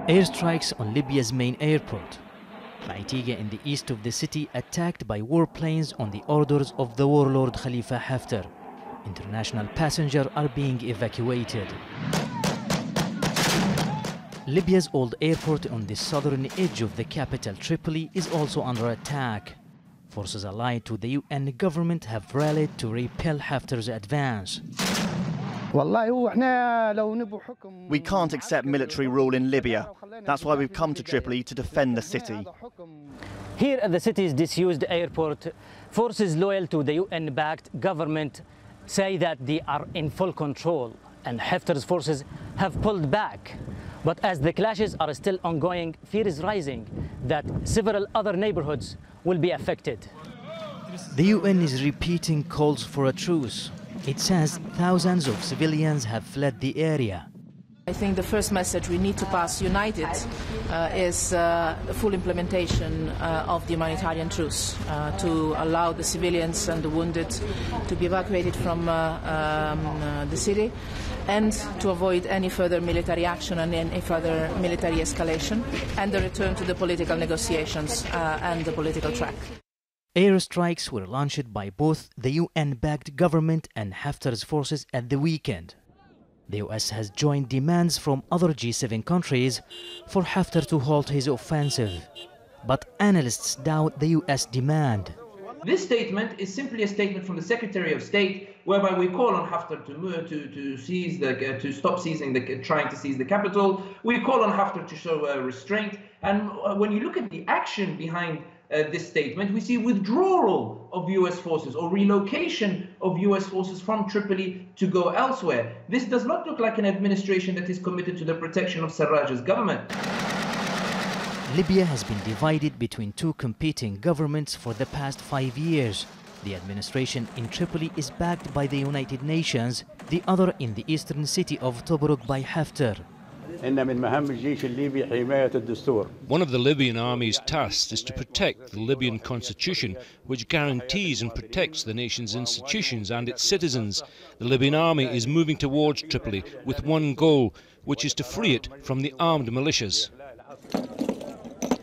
Airstrikes on Libya's main airport. Mitiga in the east of the city attacked by warplanes on the orders of the warlord Khalifa Haftar. International passengers are being evacuated. Libya's old airport on the southern edge of the capital Tripoli is also under attack. Forces allied to the UN government have rallied to repel Haftar's advance. We can't accept military rule in Libya. That's why we've come to Tripoli to defend the city. Here at the city's disused airport, forces loyal to the UN-backed government say that they are in full control and Haftar's forces have pulled back. But as the clashes are still ongoing, fear is rising that several other neighborhoods will be affected. The UN is repeating calls for a truce. It says thousands of civilians have fled the area. I think the first message we need to pass united is the full implementation of the humanitarian truce to allow the civilians and the wounded to be evacuated from the city and to avoid any further military action and any further military escalation and the return to the political negotiations and the political track. Airstrikes were launched by both the UN-backed government and Haftar's forces at the weekend. The US has joined demands from other G7 countries for Haftar to halt his offensive. But analysts doubt the US demand. This statement is simply a statement from the Secretary of State whereby we call on Haftar to stop trying to seize the capital. We call on Haftar to show restraint. And when you look at the action behind this statement, we see withdrawal of US forces or relocation of US forces from Tripoli to go elsewhere. This does not look like an administration that is committed to the protection of Sarraj's government. Libya has been divided between two competing governments for the past 5 years. The administration in Tripoli is backed by the United Nations, the other in the eastern city of Tobruk by Haftar. One of the Libyan army's tasks is to protect the Libyan constitution, which guarantees and protects the nation's institutions and its citizens. The Libyan army is moving towards Tripoli with one goal, which is to free it from the armed militias.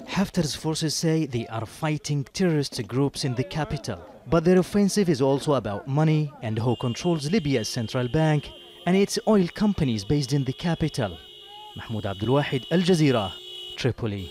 Haftar's forces say they are fighting terrorist groups in the capital, but their offensive is also about money and who controls Libya's central bank and its oil companies based in the capital. Mahmoud Abdelwahed, Al Jazeera, Tripoli.